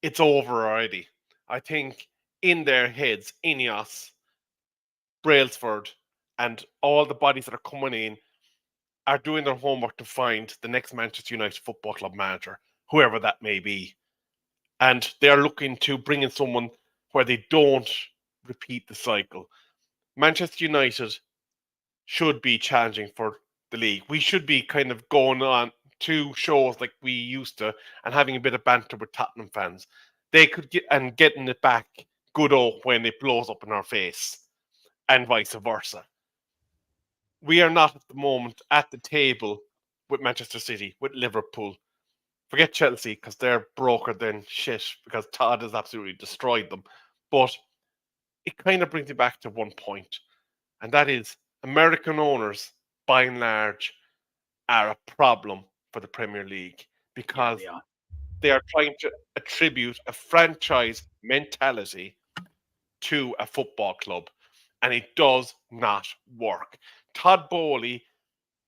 It's over already. I think in their heads, Ineos, Brailsford, and all the bodies that are coming in are doing their homework to find the next Manchester United Football Club manager, whoever that may be. And they're looking to bring in someone where they don't repeat the cycle. Manchester United should be challenging for the league. We should be kind of going on 2 shows like we used to and having a bit of banter with Tottenham fans. They could getting it back good when it blows up in our face, and vice versa. We are not at the moment at the table with Manchester City, with Liverpool. Forget Chelsea, because they're broker than shit, because Todd has absolutely destroyed them. But it kind of brings you back to one point, and that is American owners, by and large, are a problem for the Premier League, because they are trying to attribute a franchise mentality to a football club, and it does not work. Todd Bowley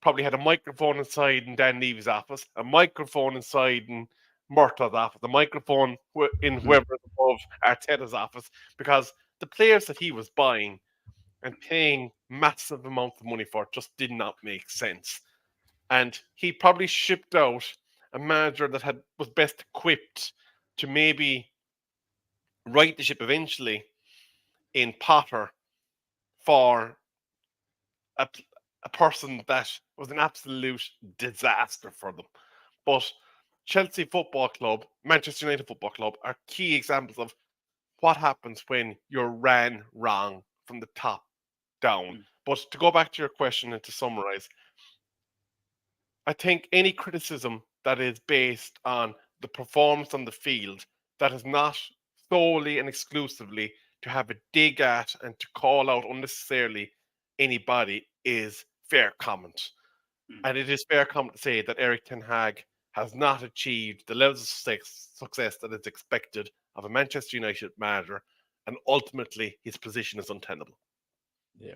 probably had a microphone inside in Dan Levy's office, a microphone inside in Murtaugh's office, a microphone in whoever's above Arteta's office, because the players that he was buying and paying massive amounts of money for just did not make sense. And he probably shipped out a manager that was best equipped to maybe right the ship eventually in Potter for a person that was an absolute disaster for them. But Chelsea Football Club, Manchester United Football Club are key examples of what happens when you're ran wrong from the top down. But to go back to your question and to summarize, I think any criticism that is based on the performance on the field, that is not solely and exclusively to have a dig at and to call out unnecessarily anybody, is fair comment. And it is fair comment to say that Erik ten Hag has not achieved the levels of success that is expected of a Manchester United manager, and ultimately his position is untenable. Yeah.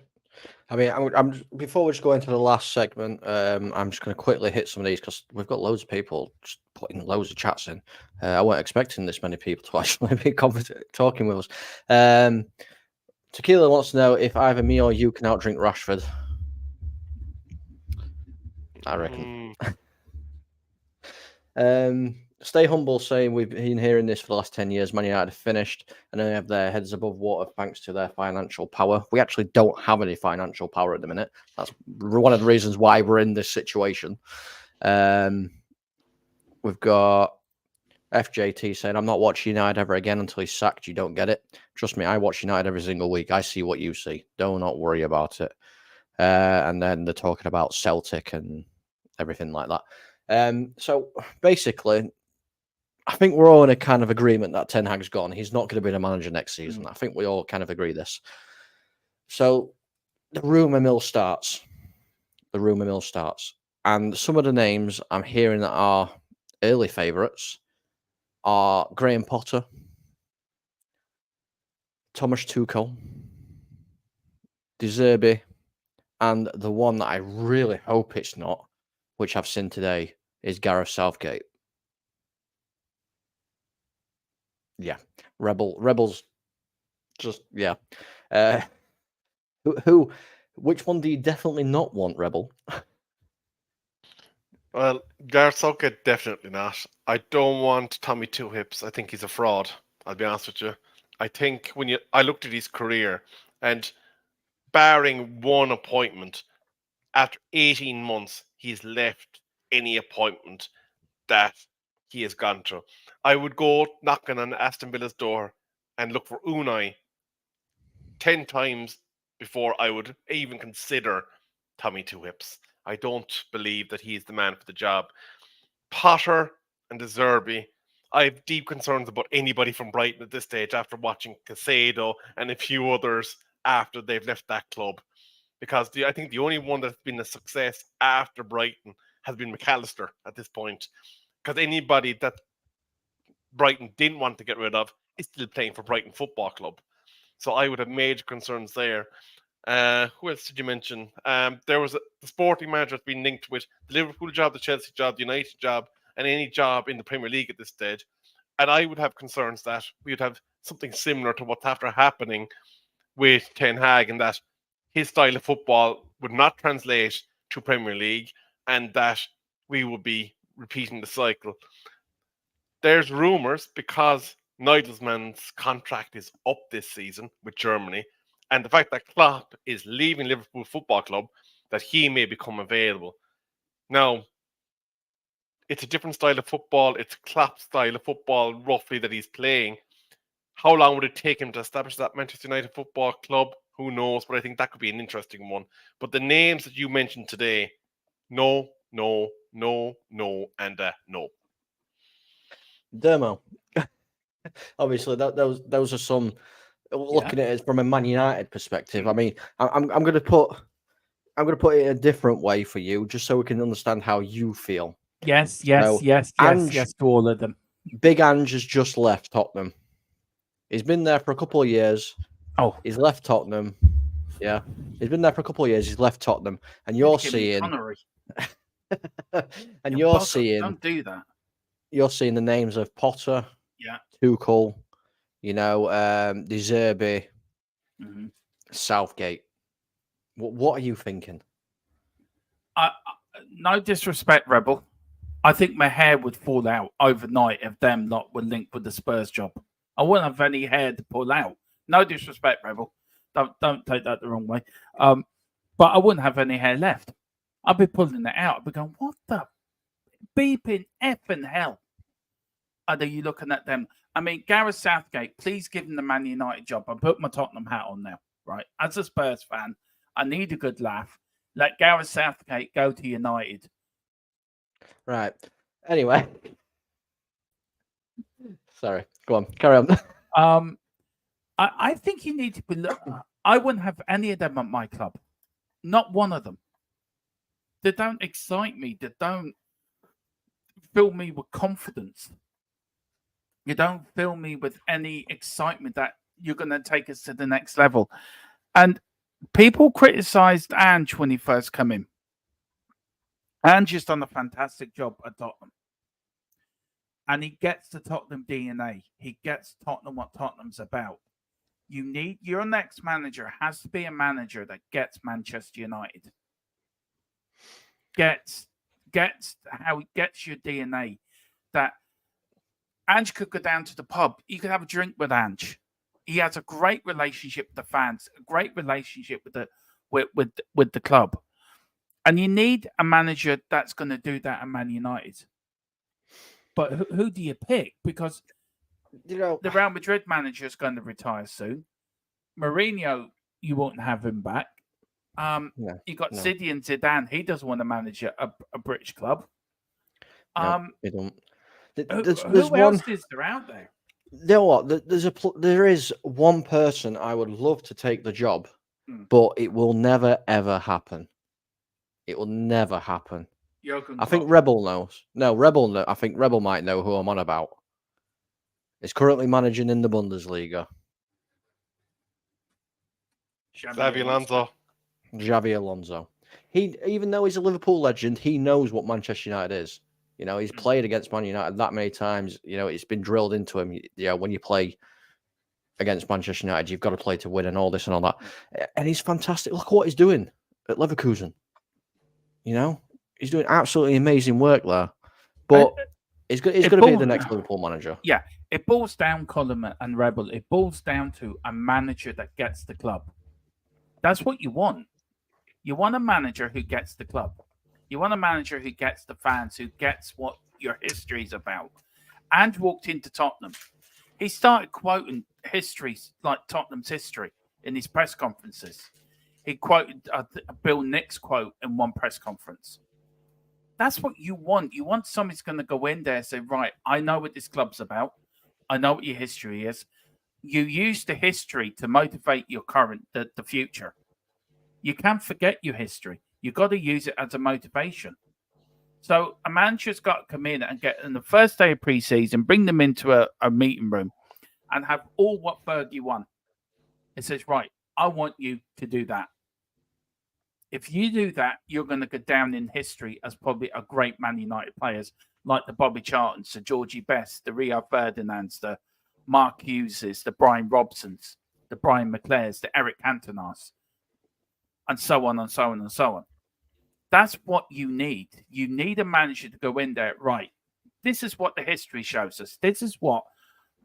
I mean, I'm before we just go into the last segment, I'm just going to quickly hit some of these because we've got loads of people just putting loads of chats in. I weren't expecting this many people to actually be talking with us. Tequila wants to know if either me or you can outdrink Rashford. I reckon. Stay humble, saying we've been hearing this for the last 10 years. Man United have finished and they have their heads above water thanks to their financial power. We actually don't have any financial power at the minute. That's one of the reasons why we're in this situation. We've got FJT saying, I'm not watching United ever again until he's sacked. You don't get it. Trust me, I watch United every single week. I see what you see. Do not worry about it. And then they're talking about Celtic and everything like that. So basically, I think we're all in a kind of agreement that Ten Hag's gone. He's not going to be the manager next season. I think we all kind of agree this. So the rumour mill starts. And some of the names I'm hearing that are early favourites are Graham Potter, Thomas Tuchel, De Zerbi, and the one that I really hope it's not, which I've seen today, is Gareth Southgate. Yeah, Rebels. Just yeah. Which one do you definitely not want, Rebel? Well, Gareth Southgate, definitely not. I don't want Tommy Two Hips. I think he's a fraud. I'll be honest with you. I think I looked at his career, and barring one appointment, after 18 months, he's left any appointment that he has gone through. I would go knocking on Aston Villa's door and look for Unai 10 times before I would even consider Tommy Two Hips. I don't believe that he's the man for the job. Potter and De Zerbi, I have deep concerns about anybody from Brighton at this stage after watching Casado and a few others after they've left that club. Because I think the only one that's been a success after Brighton has been McAllister at this point. Because anybody that Brighton didn't want to get rid of is still playing for Brighton Football Club. So I would have major concerns there. Who else did you mention? There was the sporting manager that's been linked with the Liverpool job, the Chelsea job, the United job, and any job in the Premier League at this stage. And I would have concerns that we would have something similar to what's after happening with Ten Hag, and that his style of football would not translate to Premier League, and that we would be repeating the cycle. There's rumours because Nagelsmann's contract is up this season with Germany, and the fact that Klopp is leaving Liverpool Football Club, that he may become available. Now, it's a different style of football. It's Klopp's style of football, roughly, that he's playing. How long would it take him to establish that Manchester United Football Club? Who knows? But I think that could be an interesting one. But the names that you mentioned today, no, and no. Dermo. Obviously, those are some. Looking at it from a Man United perspective, I mean, I'm going to put it in a different way for you, just so we can understand how you feel. Yes, to all of them. Big Ange has just left Tottenham. He's been there for a couple of years. Oh, he's left Tottenham. Yeah, he's been there for a couple of years. He's left Tottenham, and you're seeing, and you're seeing. Don't do that. You're seeing the names of Potter, Tuchel, De Zerbi, Southgate. What are you thinking? No disrespect, Rebel. I think my hair would fall out overnight if them lot were linked with the Spurs job. I wouldn't have any hair to pull out. No disrespect, Rebel. Don't take that the wrong way. But I wouldn't have any hair left. I'd be pulling it out. I'd be going, what the beeping effing hell are you looking at them? I mean, Gareth Southgate, please give him the Man United job. I put my Tottenham hat on now, right? As a Spurs fan, I need a good laugh. Let Gareth Southgate go to United. Right. Anyway. Sorry. Go on. Carry on. I think you need to be... I wouldn't have any of them at my club. Not one of them. They don't excite me. They don't fill me with confidence. You don't fill me with any excitement that you're going to take us to the next level. And people criticised Ange when he first came in. Ange has done a fantastic job at Tottenham. And he gets the Tottenham DNA. He gets Tottenham what Tottenham's about. Your next manager has to be a manager that gets Manchester United. Gets how it gets your DNA. That Ange could go down to the pub. You could have a drink with Ange. He has a great relationship with the fans, a great relationship with the club. And you need a manager that's going to do that at Man United. But who do you pick? Because the Real Madrid manager is going to retire soon. Mourinho, you won't have him back. You got Zinedine Zidane. He doesn't want to manage a British club. They don't. Who else is there out there? You know what? There is one person I would love to take the job, but it will never ever happen. It will never happen. I think Rebel knows. No, Rebel. I think Rebel might know who I'm on about. He's currently managing in the Bundesliga. Xavi Alonso. Xavi Alonso. He, even though he's a Liverpool legend, he knows what Manchester United is. You know, he's played against Man United that many times. You know, it's been drilled into him. You know, when you play against Manchester United, you've got to play to win and all this and all that. And he's fantastic. Look what he's doing at Leverkusen. You know, he's doing absolutely amazing work there. But he's going to be the next Liverpool manager. Yeah, it boils down, Colin and Rebel. It boils down to a manager that gets the club. That's what you want. You want a manager who gets the club. You want a manager who gets the fans, who gets what your history is about. And walked into Tottenham. He started quoting histories like Tottenham's history in his press conferences. He quoted a Bill Nix quote in one press conference. That's what you want. You want somebody who's going to go in there and say, right, I know what this club's about. I know what your history is. You use the history to motivate your the future. You can't forget your history. You've got to use it as a motivation. So a manager's got to come in and get in the first day of pre-season, bring them into a meeting room and have all what Fergie won. It says, right, I want you to do that. If you do that, you're going to go down in history as probably a great Man United players like the Bobby Charltons, the Georgie Best, the Rio Ferdinands, the Mark Hugheses, the Brian Robsons, the Brian McClares, the Eric Cantonas, and so on and so on and so on. That's what you need. You need a manager to go in there, right? This is what the history shows us. This is what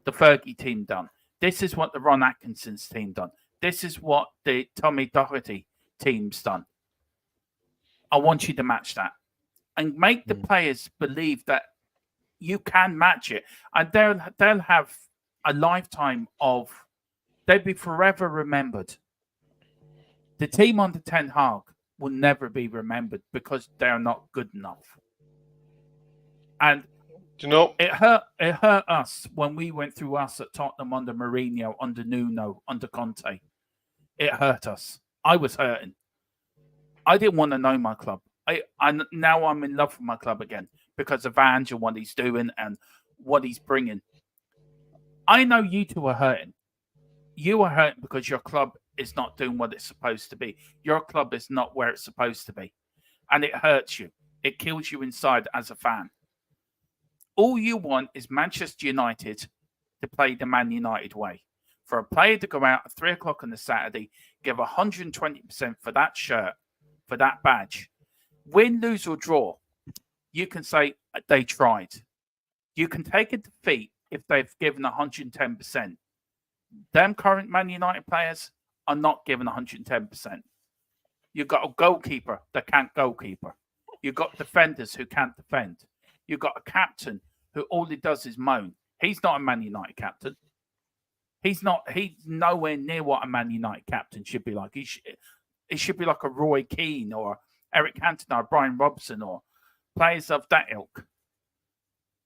the Fergie team done. This is what the Ron Atkinson's team done. This is what the Tommy Doherty team's done. I want you to match that and make the players believe that you can match it. And they'll have a lifetime of, they'll be forever remembered. The team under Ten Hag will never be remembered because they're not good enough. And do you know, it hurt us when we went through us at Tottenham under Mourinho, under Nuno, under Conte. It hurt us. I was hurting. I didn't want to know my club. Now I'm in love with my club again because of Ange and what he's doing and what he's bringing. I know you two are hurting. You are hurting because your club is not doing what it's supposed to be. Your club is not where it's supposed to be. And it hurts you. It kills you inside as a fan. All you want is Manchester United to play the Man United way. For a player to go out at 3 o'clock on a Saturday, give 120% for that shirt, for that badge. Win, lose, or draw, you can say they tried. You can take a defeat if they've given 110%. Them current Man United players are not given 110%. You've got a goalkeeper that can't goalkeeper. You've got defenders who can't defend. You've got a captain who all he does is moan. He's not a Man United captain. He's nowhere near what a Man United captain should be like. He should be like a Roy Keane or Eric Cantona or Brian Robson or players of that ilk.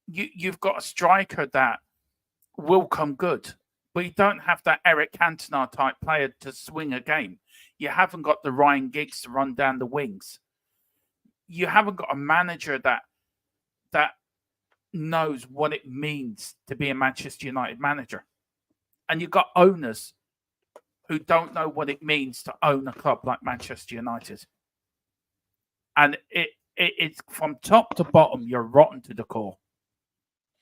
You've got a striker that will come good, but you don't have that Eric Cantona type player to swing a game. You haven't got the Ryan Giggs to run down the wings. You haven't got a manager that knows what it means to be a Manchester United manager. And you've got owners who don't know what it means to own a club like Manchester United. And it's from top to bottom, you're rotten to the core.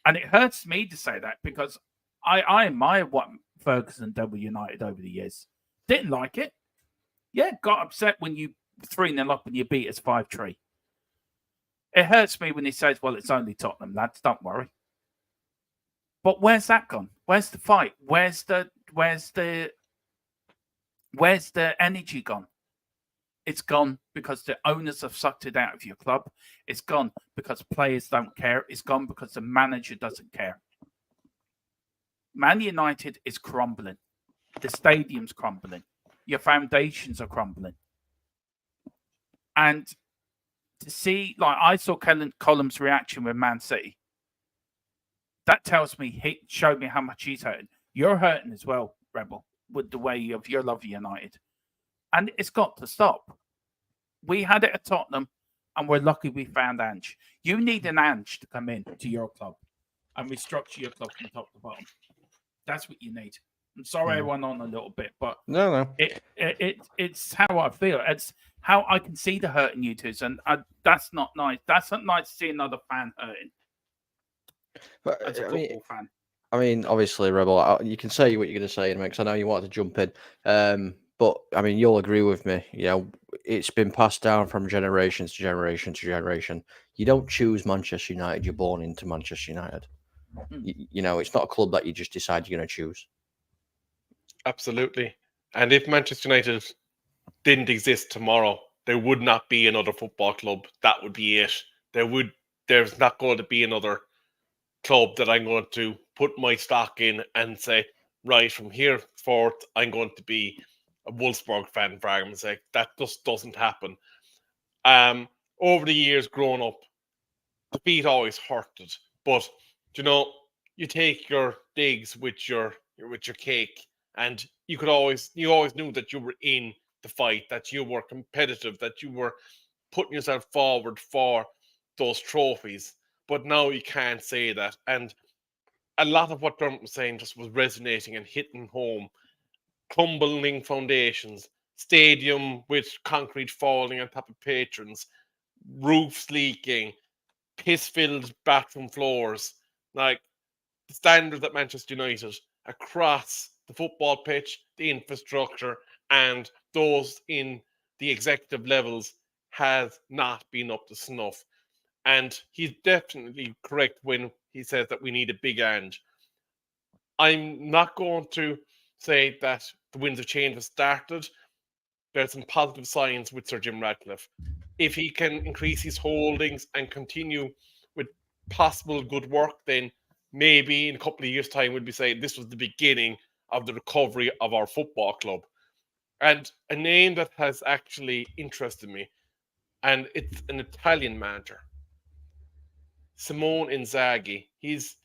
And it hurts me to say that because I admire what Ferguson done with United over the years. Didn't like it. Yeah, got upset when you 3-0 up and you beat us 5-3. It hurts me when he says, well, it's only Tottenham, lads, don't worry. But where's that gone? Where's the fight? Where's the energy gone? It's gone because the owners have sucked it out of your club. It's gone because players don't care. It's gone because the manager doesn't care. Man United is crumbling. The stadium's crumbling. Your foundations are crumbling. And to see, like, I saw Colum's reaction with Man City. That tells me, he showed me how much he's hurting. You're hurting as well, Rebel, with the way of your love of United. And it's got to stop. We had it at Tottenham, and we're lucky we found Ange. You need an Ange to come in to your club and restructure your club from top to bottom. That's what you need. I'm sorry I went on a little bit, but No. It's how I feel. It's how I can see the hurt in you two, and that's not nice. That's not nice to see another fan hurting. But, As a football fan. I mean, obviously, Rebel, you can say what you're going to say, because I know you wanted to jump in. But, I mean, you'll agree with me. You know, it's been passed down from generation to generation to generation. You don't choose Manchester United. You're born into Manchester United. You know, it's not a club that you just decide you're going to choose. Absolutely. And if Manchester United didn't exist tomorrow, there would not be another football club. That would be it. There's not going to be another club that I'm going to put my stock in and say, right, from here forth, I'm going to be a Wolfsburg fan, for argument's sake. That just doesn't happen. Over the years growing up, defeat always hurted. But, you know, you take your digs with your cake, and you always knew that you were in the fight, that you were competitive, that you were putting yourself forward for those trophies. But now you can't say that. And a lot of what Dermot was saying just was resonating and hitting home. Crumbling foundations, stadium with concrete falling on top of patrons, roofs leaking, piss-filled bathroom floors. Like, the standards at Manchester United across the football pitch, the infrastructure, and those in the executive levels has not been up to snuff. And he's definitely correct when he says that we need a big Ange. I'm not going to say that the winds of change have started. There's some positive signs with Sir Jim Ratcliffe. If he can increase his holdings and continue with possible good work, then maybe in a couple of years' time we'll be saying this was the beginning of the recovery of our football club. And a name that has actually interested me, and it's an Italian manager, Simone Inzaghi. He's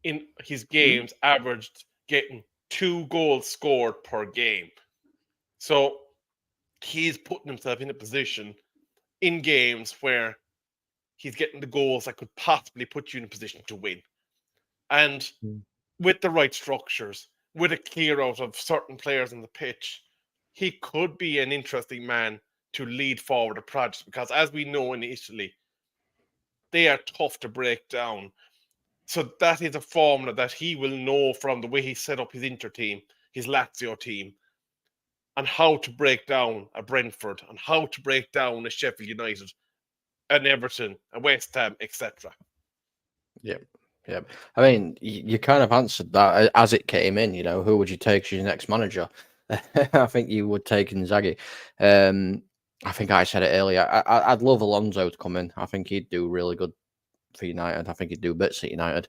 in his games averaged getting 2 goals scored per game. So he's putting himself in a position in games where he's getting the goals that could possibly put you in a position to win. And with the right structures, with a clear out of certain players on the pitch, he could be an interesting man to lead forward a project, because as we know in Italy, they are tough to break down. So that is a formula that he will know from the way he set up his Inter team, his Lazio team, and how to break down a Brentford, and how to break down a Sheffield United, an Everton, a West Ham, etc. Yep. I mean, you kind of answered that as it came in. You know, who would you take as your next manager? I think you would take Inzaghi. I think I said it earlier. I'd love Alonso to come in. I think he'd do really good for United. I think he'd do bits at United.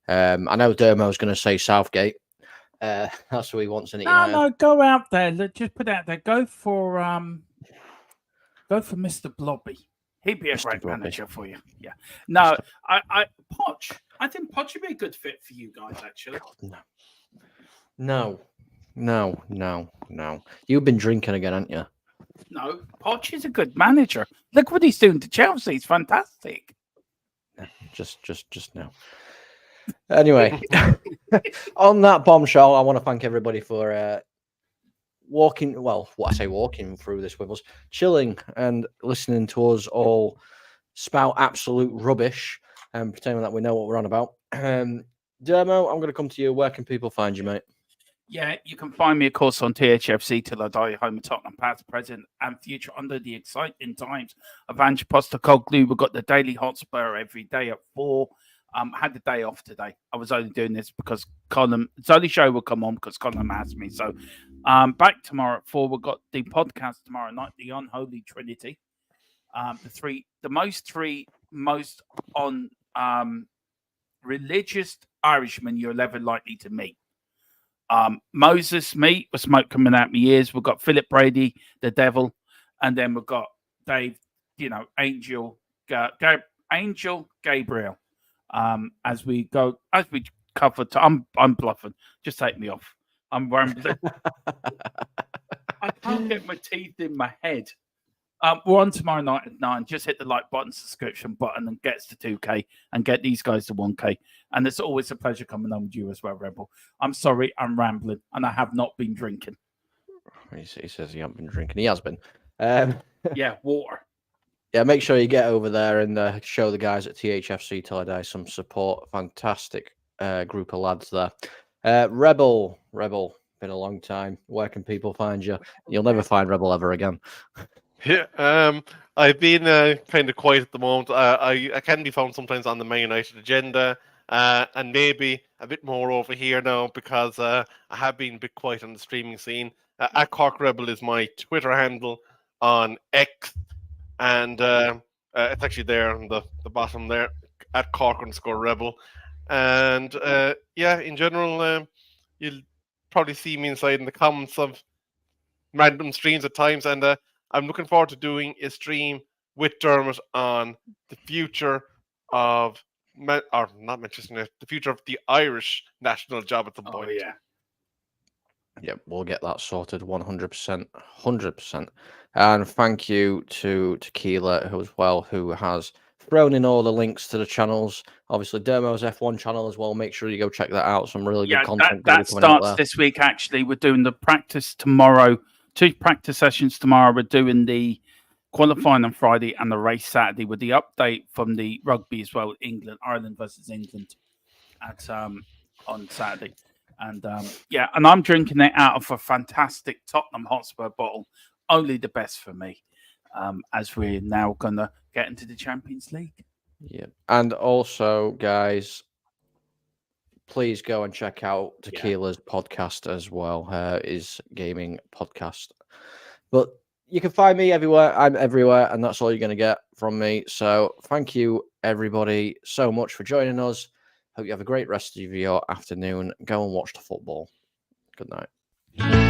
I know Dermo's going to say Southgate. That's who he wants in it. No, go out there. Just put it out there. Go for Mr. Blobby. He'd be a great manager for you. Yeah. No, Poch. I think Poch would be a good fit for you guys, actually. No. You've been drinking again, haven't you? No, Poch is a good manager. Look what he's doing to Chelsea. He's fantastic. Just now. Anyway, on that bombshell, I want to thank everybody for walking through this with us, chilling and listening to us all spout absolute rubbish and pretending that we know what we're on about. Dermo, I'm going to come to you. Where can people find you, mate? Yeah, you can find me, of course, on THFC Till I Die, home of Tottenham, past, present, and future under the exciting times of Ange Postecoglou. We've got the Daily Hotspur every day at 4. Had the day off today. I was only doing this because Colin, it's only show will come on because Colin asked me. So back tomorrow at 4. We've got the podcast tomorrow night, The Unholy Trinity. The most on religious Irishmen you're ever likely to meet. Moses, me, with smoke coming out my ears. We've got Philip Brady, the devil, and then we've got Dave, Angel Gabriel. As we cover, I'm bluffing. Just take me off. I'm rambling. I can't get my teeth in my head. We're on tomorrow night at 9. Just hit the like button, subscription button, and gets to 2K, and get these guys to 1K. And it's always a pleasure coming on with you as well, Rebel. I'm sorry, I'm rambling, and I have not been drinking. He says he hasn't been drinking. He has been. Yeah, water. Yeah, make sure you get over there and show the guys at THFC Till I Die some support. Fantastic group of lads there. Rebel, been a long time. Where can people find you? You'll never find Rebel ever again. Yeah, I've been kind of quiet at the moment. I can be found sometimes on the Man United agenda, and maybe a bit more over here now because I have been a bit quiet on the streaming scene. At Cork Rebel is my Twitter handle on X, and it's actually there on the bottom there at Cork_Rebel. And yeah, in general, you'll probably see me inside in the comments of random streams at times, and I'm looking forward to doing a stream with Dermot on the future of not Manchester United, the future of the Irish national job at some point. Yeah. Yeah, we'll get that sorted 100%. 100%. And thank you to Tequila who has thrown in all the links to the channels. Obviously, Dermo's F1 channel as well. Make sure you go check that out. Some really good content. That starts this week, actually. We're doing the practice tomorrow. 2 practice sessions tomorrow. We're doing the qualifying on Friday and the race Saturday with the update from the rugby as well. Ireland versus England on Saturday. And and I'm drinking it out of a fantastic Tottenham Hotspur bottle. Only the best for me, as we're now going to get into the Champions League. Yeah. And also, guys, please go and check out Tequila's podcast as well, his gaming podcast. But you can find me everywhere. I'm everywhere, and that's all you're going to get from me. So thank you, everybody, so much for joining us. Hope you have a great rest of your afternoon. Go and watch the football. Good night.